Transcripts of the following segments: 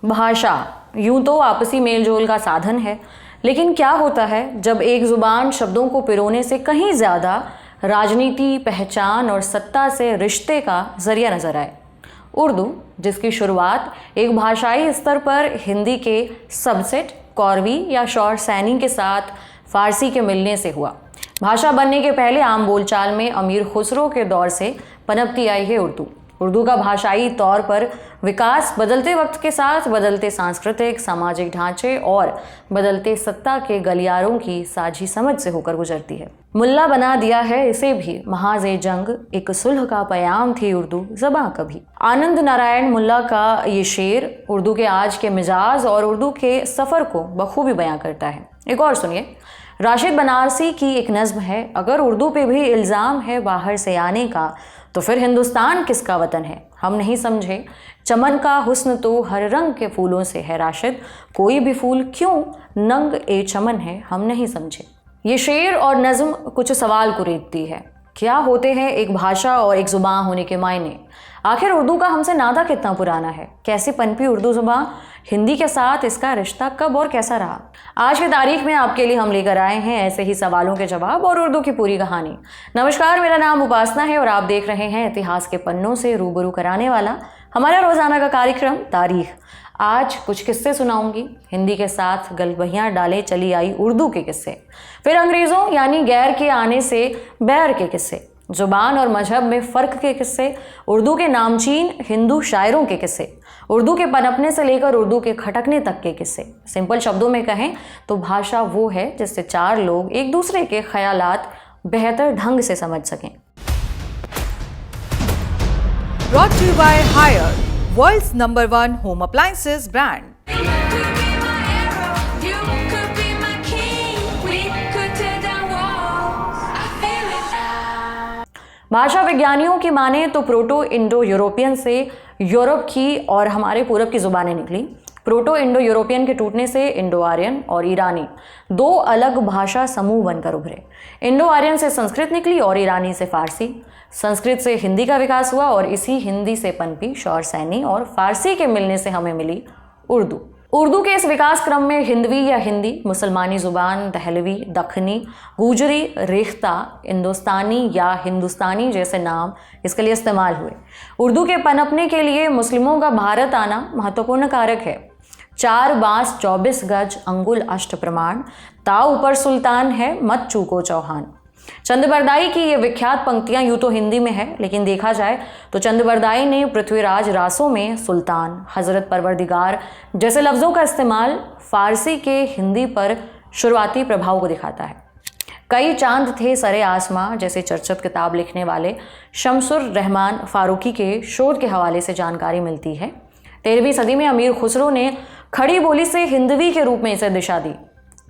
भाषा यूं तो आपसी मेलजोल का साधन है, लेकिन क्या होता है जब एक जुबान शब्दों को पिरोने से कहीं ज़्यादा राजनीति, पहचान और सत्ता से रिश्ते का जरिया नजर आए। उर्दू, जिसकी शुरुआत एक भाषाई स्तर पर हिंदी के सबसेट कौरवी या शौर सैनी के साथ फारसी के मिलने से हुआ। भाषा बनने के पहले आम बोलचाल में अमीर खुसरो के दौर से पनपती आई है उर्दू का भाषाई तौर पर विकास बदलते वक्त के साथ बदलते सांस्कृतिक सामाजिक ढांचे और बदलते सत्ता के गलियारों की साझी समझ से होकर गुजरती है। मुल्ला बना दिया है इसे भी महाज़े जंग, एक सुलह का पयाम थी उर्दू ज़बां कभी। आनंद नारायण मुल्ला का ये शेर उर्दू के आज के मिजाज और उर्दू के सफ़र को बखूबी बयां करता है। एक और सुनिए, राशिद बनारसी की एक नज़्म है, अगर उर्दू पे भी इल्ज़ाम है बाहर से आने का तो फिर हिंदुस्तान किसका वतन है, हम नहीं समझे। चमन का हुस्न तो हर रंग के फूलों से है राशिद, कोई भी फूल क्यों नंग ए चमन है, हम नहीं समझे। ये शेर और नज़्म कुछ सवाल कुरेदती है। क्या होते हैं एक भाषा और एक ज़ुबान होने के मायने? आखिर उर्दू का हमसे नाता कितना पुराना है? कैसी पनपी उर्दू ज़ुबान? हिंदी के साथ इसका रिश्ता कब और कैसा रहा? आज की तारीख में आपके लिए हम लेकर आए हैं ऐसे ही सवालों के जवाब और उर्दू की पूरी कहानी। नमस्कार, मेरा नाम उपासना है और आप देख रहे हैं इतिहास के पन्नों से रूबरू कराने वाला हमारा रोजाना का कार्यक्रम तारीख। आज कुछ किस्से सुनाऊंगी, हिंदी के साथ गलबहियां डाले चली आई उर्दू के किस्से, फिर अंग्रेज़ों यानी गैर के आने से बैर के किस्से, जुबान और मजहब में फ़र्क के किस्से, उर्दू के नामचीन हिंदू शायरों के किस्से, उर्दू के पनपने से लेकर उर्दू के खटकने तक के किस्से। सिंपल शब्दों में कहें तो भाषा वो है जिससे चार लोग एक दूसरे के ख्यालात बेहतर ढंग से समझ सकें। Brought to you by Haier, world's #1 home appliances brand. भाषा विज्ञानियों की माने तो प्रोटो इंडो यूरोपियन से यूरोप की और हमारे पूरब की जुबानें निकली। प्रोटो इंडो यूरोपियन के टूटने से इंडो आर्यन और ईरानी दो अलग भाषा समूह बनकर उभरे। इंडो आर्यन से संस्कृत निकली और ईरानी से फारसी। संस्कृत से हिंदी का विकास हुआ और इसी हिंदी से पनपी शौर सैनी और फारसी के मिलने से हमें मिली उर्दू। उर्दू के इस विकास क्रम में हिंदवी या हिंदी, मुसलमानी जुबान, दहलवी, दखनी, गुजरी, रेख्ता, हिंदुस्तानी या हिंदुस्तानी जैसे नाम इसके लिए इस्तेमाल हुए। उर्दू के पनपने के लिए मुस्लिमों का भारत आना महत्वपूर्ण कारक है। 4 बांस 24 गज अंगुल अष्ट प्रमाण, ताऊ ऊपर सुल्तान है मत चूको चौहान। चंदबरदाई की ये विख्यात पंक्तियां यूं तो हिंदी में है, लेकिन देखा जाए तो चंदबरदाई ने पृथ्वीराज रासों में सुल्तान, हजरत परवरदिगार जैसे लफ्ज़ों का इस्तेमाल फारसी के हिंदी पर शुरुआती प्रभाव को दिखाता है। कई चांद थे सरे आसमां जैसे चर्चित किताब लिखने वाले शमसुर रहमान फारूकी के शोध के हवाले से जानकारी मिलती है। 13वीं सदी में अमीर खुसरो ने खड़ी बोली से हिंदवी के रूप में इसे दिशा दी।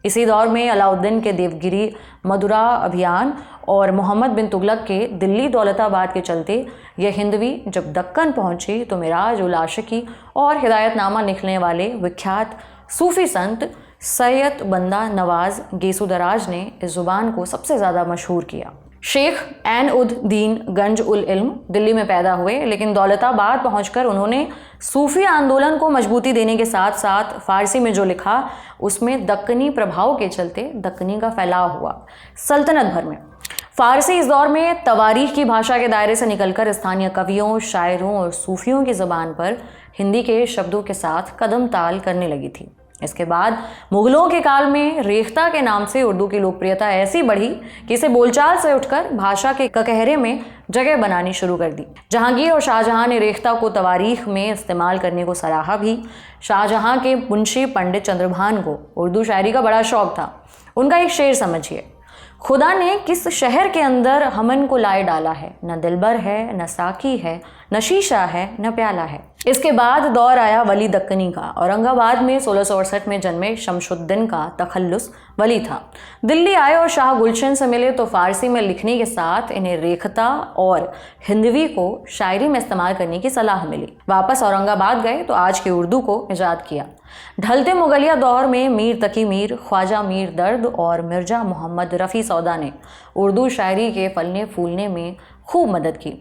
इसी दौर में अलाउद्दीन के देवगिरी मदुरा अभियान और मोहम्मद बिन तुगलक के दिल्ली दौलताबाद के चलते यह हिंदवी जब दक्कन पहुंची तो मिराज उल आशिकी और हिदायतनामा लिखने वाले विख्यात सूफी संत सैयद बंदा नवाज गेसुदराज ने इस जुबान को सबसे ज़्यादा मशहूर किया। शेख ऐन उद दीन गंज उल इल्म दिल्ली में पैदा हुए, लेकिन दौलताबाद पहुंचकर उन्होंने सूफी आंदोलन को मजबूती देने के साथ साथ फारसी में जो लिखा उसमें दक्कनी प्रभाव के चलते दक्कनी का फैलाव हुआ सल्तनत भर में। फारसी इस दौर में तवारीख की भाषा के दायरे से निकलकर स्थानीय कवियों, शायरों और सूफियों की ज़बान पर हिंदी के शब्दों के साथ कदम ताल करने लगी थी। इसके बाद मुगलों के काल में रेख्ता के नाम से उर्दू की लोकप्रियता ऐसी बढ़ी कि इसे बोलचाल से उठकर भाषा के ककहरे में जगह बनानी शुरू कर दी। जहांगीर और शाहजहां ने रेख्ता को तवारीख में इस्तेमाल करने को सराहा भी। शाहजहां के मुंशी पंडित चंद्रभान को उर्दू शायरी का बड़ा शौक था। उनका एक शेर समझिए, खुदा ने किस शहर के अंदर हमन को लाए डाला है, न दिलबर है न साकी है न शीशा है न प्याला है। इसके बाद दौर आया वली दक्कनी का। औरंगाबाद में 1668 में जन्मे शमशुद्दीन का तखल्लुस वली था। दिल्ली आए और शाह गुलशन से मिले तो फारसी में लिखने के साथ इन्हें रेखता और हिंदवी को शायरी में इस्तेमाल करने की सलाह मिली। वापस औरंगाबाद गए तो आज की उर्दू को इजाद किया। ढलते मुगलिया दौर में मीर तकी मीर, ख्वाजा मीर दर्द और मिर्जा मोहम्मद रफ़ी सौदा ने उर्दू शायरी के फलने फूलने में खूब मदद की।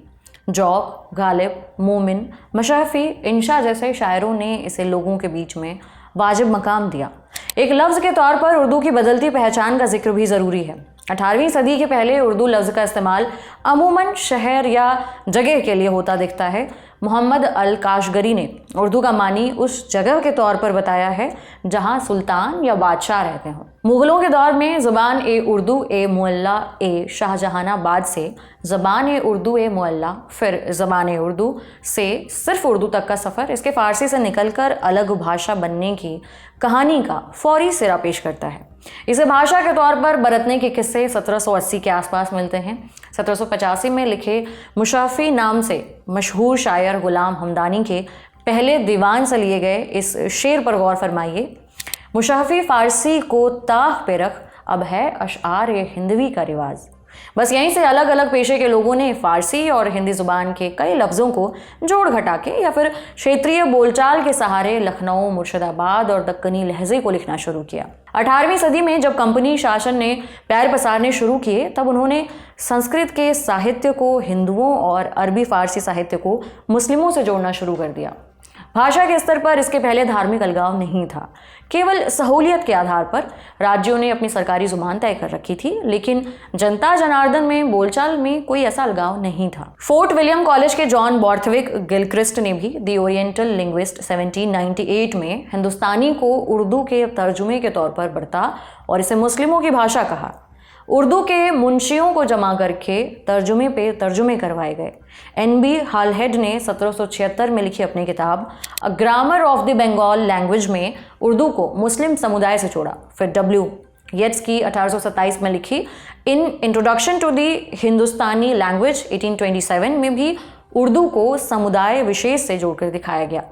जौक, गालिब, मोमिन, मशरफी, इंशा जैसे शायरों ने इसे लोगों के बीच में वाजिब मकाम दिया। एक लफ्ज़ के तौर पर उर्दू की बदलती पहचान का जिक्र भी ज़रूरी है। 18वीं सदी के पहले उर्दू लफ्ज़ का इस्तेमाल अमूमन शहर या जगह के लिए होता दिखता है। मोहम्मद अल काशगरी ने उर्दू का मानी उस जगह के तौर पर बताया है जहां सुल्तान या बादशाह रहते हों। मुग़लों के दौर में ज़बान ए उर्दू ए मुअल्ला ए शाहजहानाबाद से ज़बान ए उर्दू ए मुअल्ला, फिर ज़बान ए उर्दू से सिर्फ उर्दू तक का सफ़र इसके फ़ारसी से निकलकर अलग भाषा बनने की कहानी का फौरी सिरा पेश करता है। इसे भाषा के तौर पर बरतने के किस्से 1780 के आसपास मिलते हैं। 1785 में लिखे मुशाफी नाम से मशहूर शायर गुलाम हमदानी के पहले दीवान से लिए गए इस शेर पर गौर फरमाइए। मुशाफी फ़ारसी को ताह पे रख, अब है अशआर ये हिंदवी का रिवाज। बस यहीं से अलग अलग पेशे के लोगों ने फ़ारसी और हिंदी ज़ुबान के कई लफ्ज़ों को जोड़ घटा के या फिर क्षेत्रीय बोलचाल के सहारे लखनऊ, मुर्शिदाबाद और दक्कनी लहजे को लिखना शुरू किया। 18वीं सदी में जब कंपनी शासन ने पैर पसारने शुरू किए तब उन्होंने संस्कृत के साहित्य को हिंदुओं और अरबी फ़ारसी साहित्य को मुस्लिमों से जोड़ना शुरू कर दिया। भाषा के स्तर पर इसके पहले धार्मिक अलगाव नहीं था। केवल सहूलियत के आधार पर राज्यों ने अपनी सरकारी ज़ुबान तय कर रखी थी, लेकिन जनता जनार्दन में बोलचाल में कोई ऐसा अलगाव नहीं था। फोर्ट विलियम कॉलेज के जॉन बॉर्थविक गिलक्रिस्ट ने भी द ओरिएंटल लिंग्विस्ट 1798 में हिंदुस्तानी को उर्दू के तर्जुमे के तौर पर बरता और इसे मुस्लिमों की भाषा कहा। उर्दू के मुंशियों को जमा करके तर्जुमे पे तर्जुमे करवाए गए। NB हालहेड ने 1776 में लिखी अपनी किताब a grammar of the Bengal language में उर्दू को मुस्लिम समुदाय से जोड़ा। फिर W येट्स की 1827 में लिखी an introduction to the Hindustani language 1827 में भी उर्दू को समुदाय विशेष से जोड़कर दिखाया गया।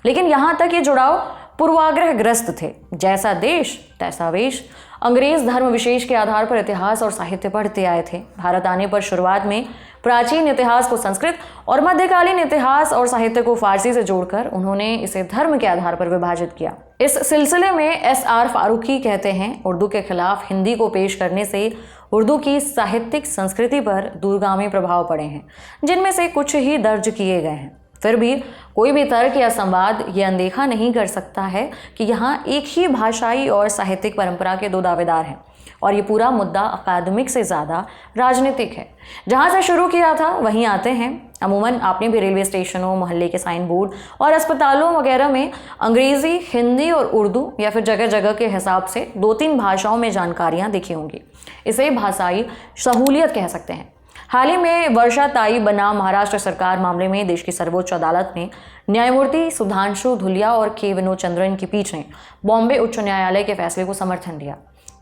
लेकिन यहाँ तक ये जुड़ाव पूर्वाग्रहग्रस्त थे। जैसा देश तैसा वेश। अंग्रेज धर्म विशेष के आधार पर इतिहास और साहित्य पढ़ते आए थे। भारत आने पर शुरुआत में प्राचीन इतिहास को संस्कृत और मध्यकालीन इतिहास और साहित्य को फारसी से जोड़कर उन्होंने इसे धर्म के आधार पर विभाजित किया। इस सिलसिले में SR फारूकी कहते हैं उर्दू के खिलाफ हिंदी को पेश करने से उर्दू की साहित्यिक संस्कृति पर दूरगामी प्रभाव पड़े हैं, जिनमें से कुछ ही दर्ज किए गए हैं। फिर भी कोई भी तर्क या संवाद ये अनदेखा नहीं कर सकता है कि यहाँ एक ही भाषाई और साहित्यिक परंपरा के दो दावेदार हैं और ये पूरा मुद्दा अकादमिक से ज़्यादा राजनीतिक है। जहाँ से शुरू किया था वहीं आते हैं। अमूमन आपने भी रेलवे स्टेशनों, मोहल्ले के साइन बोर्ड और अस्पतालों वगैरह में अंग्रेज़ी, हिंदी और उर्दू या फिर जगह जगह के हिसाब से 2-3 भाषाओं में जानकारियाँ दिखी होंगी। इसे भाषाई सहूलियत कह सकते हैं। हाल ही में वर्षा ताई बनाम महाराष्ट्र सरकार मामले में देश की सर्वोच्च अदालत में न्यायमूर्ति सुधांशु धुलिया और के विनोचंद्रन की पीठ ने बॉम्बे उच्च न्यायालय के फैसले को समर्थन दिया।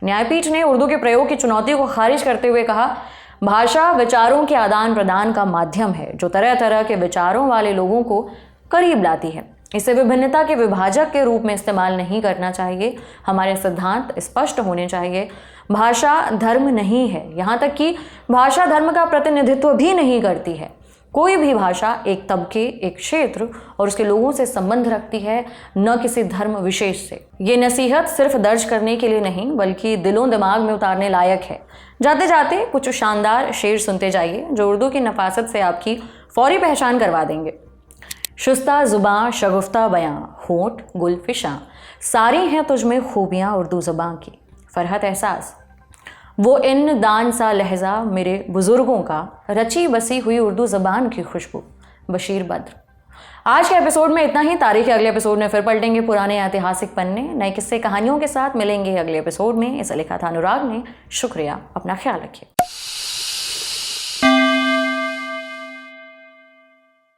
न्यायपीठ ने उर्दू के प्रयोग की चुनौती को खारिज करते हुए कहा, भाषा विचारों के आदान प्रदान का माध्यम है जो तरह तरह के विचारों वाले लोगों को करीब लाती है। इसे विभिन्नता के विभाजक के रूप में इस्तेमाल नहीं करना चाहिए। हमारे सिद्धांत स्पष्ट होने चाहिए। भाषा धर्म नहीं है, यहाँ तक कि भाषा धर्म का प्रतिनिधित्व भी नहीं करती है। कोई भी भाषा एक तबके, एक क्षेत्र और उसके लोगों से संबंध रखती है, न किसी धर्म विशेष से। ये नसीहत सिर्फ दर्ज करने के लिए नहीं बल्कि दिलों दिमाग में उतारने लायक है। जाते जाते कुछ शानदार शेर सुनते जाइए जो उर्दू की नफासत से आपकी फौरी पहचान करवा देंगे। शुस्ता जुबां शगुफ्ता बयां, होंठ गुलफिशां, सारी हैं तुझमें खूबियाँ उर्दू ज़ुबां की। फरहत एहसास, वो इन दान सा लहजा मेरे बुज़ुर्गों का, रची बसी हुई उर्दू ज़बान की खुशबू। बशीर बद्र। आज के एपिसोड में इतना ही। तारीख के अगले एपिसोड में फिर पलटेंगे पुराने ऐतिहासिक पन्ने, नए किस्से कहानियों के साथ मिलेंगे अगले एपिसोड में। इसे लिखा था अनुराग ने। शुक्रिया, अपना ख्याल रखिए।